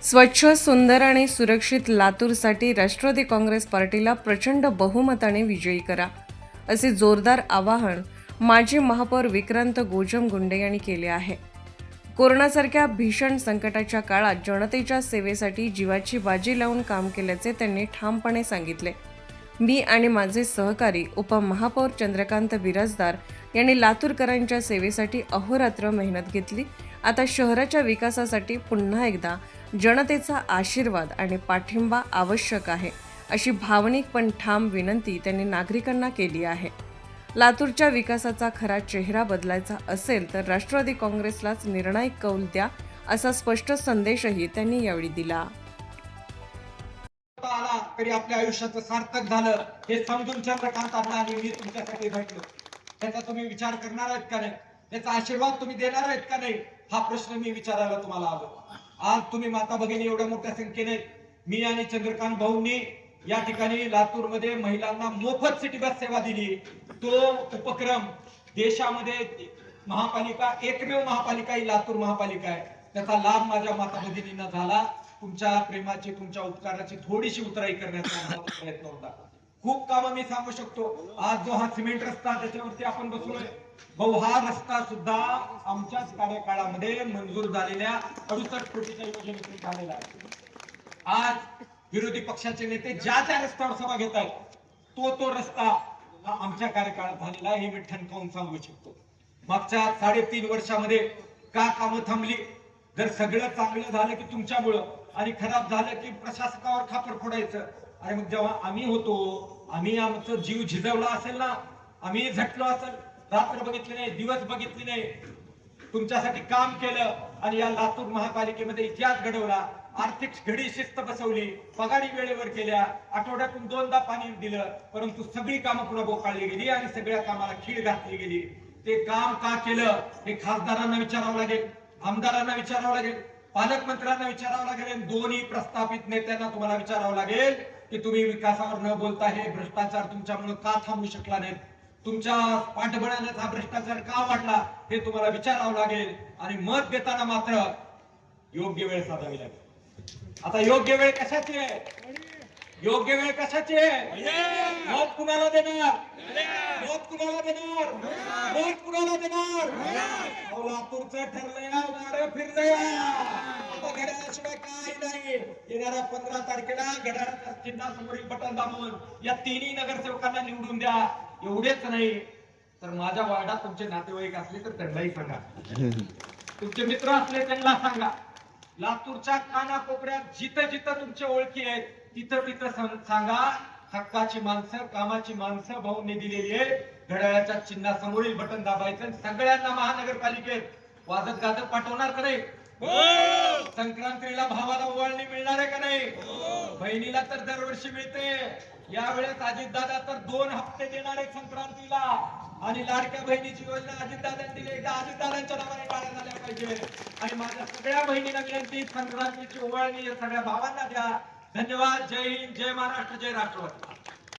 स्वच्छ, सुंदर आणि सुरक्षित लातूरसाठी राष्ट्रवादी काँग्रेस पार्टीला प्रचंड बहुमताने विजयी करा, असे जोरदार आवाहन माजी महापौर विक्रांत गोजमगुंडे यांनी केले आहे. कोरोनासारख्या भीषण संकटाच्या काळात जनतेच्या सेवेसाठी जीवाची बाजी लावून काम केल्याचे त्यांनी ठामपणे सांगितले. मी आणि माझे सहकारी उपमहापौर चंद्रकांत बिराजदार यांनी लातूरकरांच्या सेवेसाठी अहोरात्र मेहनत घेतली. आता शहराच्या विकासासाठी पुन्हा एकदा जनतेचा आशीर्वाद आणि पाठिंबा आवश्यक आहे, अशी भावनिक पण ठाम विनंती त्यांनी नागरिकांना केली आहे. लातूरच्या विकासाचा खरा चेहरा बदलायचा असेल तर राष्ट्रवादी काँग्रेसलाच निर्णायक कौल द्या, असा स्पष्ट संदेशही त्यांनी यावेळी दिला. आला तरी आपल्या आयुष्याचं सार्थक झालं हे समजून चंद्रकांतांना आणि मी तुमच्यासाठी भेटलो. त्याचा तुम्ही विचार करणार आहेत का नाही, त्याचा आशीर्वाद तुम्ही देणार आहेत का नाही, हा प्रश्न मी विचारायला तुम्हाला आलो. आज तुम्ही माता भगिनी एवढ्या मोठ्या संख्येने मी आणि चंद्रकांत भाऊंनी या ठिकाणी लातूर मध्ये महिलांना मोफत सिटी बस सेवा दिली. तो उपक्रम देशामध्ये महापालिका एकमेव महापालिका ही लातूर महापालिका आहे. त्याचा लाभ माझ्या माता भगिनींना झाला. तुमच्या प्रेमाची तुमच्या उपकाराची थोडीशी उतराई करण्याचा प्रयत्न होता. खूप कामं मी सांगू शकतो. आज जो हा सिमेंट रस्ता त्याच्यावरती आपण बसलोय, भाऊ, हा रस्ता सुद्धा आमच्याच कार्यकाळामध्ये मंजूर झालेल्या 68 कोटीच्या योजनेतून झालेला आहे. आज विरोधी पक्षाचे नेते ज्या त्या रस्त्यावर सभा घेत आहेत, तो रस्ता हा आमच्या कार्यकाळात झालेला आहे, हे मी ठणकावून सांगू शकतो. मागच्या 3.5 वर्षामध्ये का कामं थांबली? जर सगळं चांगलं झालं की तुमच्यामुळं आणि खराब झालं की प्रशासकावर खापर फोडायचं. आणि मग जेव्हा आम्ही होतो, आम्ही आमचं जीव झिजवला असेल ना, आम्ही झटलो असेल, रात्र बघितली नाही, दिवस बघितली नाही, तुमच्यासाठी काम केलं आणि या लातूर महापालिकेमध्ये इतिहास घडवला, आर्थिक घडी शिस्त बसवली, पगारी वेळेवर केल्या, आठवड्यातून 2दा पाणी दिलं, परंतु सगळी कामं पुन्हा बोकाळली गेली आणि सगळ्या कामाला खीळ घातली गेली. ते काम का केलं हे खासदारांना विचारावं लागेल, आमदारांना विचारावं लागेल, पालकमंत्र्यांना विचारावं लागेल, दोन्ही प्रस्थापित नेत्यांना तुम्हाला विचारावं लागेल की तुम्ही विकासावर न बोलता हे भ्रष्टाचार तुमच्यामुळे का थांबू शकला नाही, तुमच्या पाठबळाने हा भ्रष्टाचार का वाढला, हे तुम्हाला विचारावं लागेल. आणि मत देताना मात्र योग्य वेळ साधावी लागेल. आता योग्य वेळ कशाची आहे? योग्य वेळ कशाची आहे? मत कुणाला देणार? मत कुणाला देणार? मत कुणाला देणार? लातूरचं ठरलंय, गाड्या फिरलंय, घड्याळाशिवाय काही नाही. येणाऱ्या 15 तारखेला घड्याळाच्या चिन्हासमोरील बटन दाबून या तिन्ही नगरसेवकांना निवडून द्या. एवढेच नाही तर माझ्या वार्डात तुमचे नातेवाईक असले तर त्यांनाही सांगा, तुमचे मित्र असले त्यांना सांगा. लातूरच्या कानाकोपऱ्यात जिथं जिथं तुमच्या ओळखी आहेत तिथं तिथं सांगा, हक्काची माणसं, कामाची माणसं भाऊंनी दिलेली आहे. घड्याळाच्या चिन्हासमोरील बटन दाबायचं. सगळ्यांना महानगरपालिकेत वाजत गाजत पाठवणार का नाही? संक्रांतीला भावाला ओवाळणी मिळणार आहे का नाही? बहिणीला तर दरवर्षी मिळते. यावेळेस अजितदादा तर 2 हप्ते देणार आहेत संक्रांतीला. आणि लाडक्या बहिणीची योजना अजितदादांनी दिली, एकदा अजितदादांच्या नावाने टाळ्या झाल्या पाहिजे. आणि माझ्या सगळ्या बहिणीला विनंती, संक्रांतीची ओवाळणी सगळ्या भावांना द्या. धन्यवाद. जय हिंद, जय महाराष्ट्र, जय राष्ट्रवादी.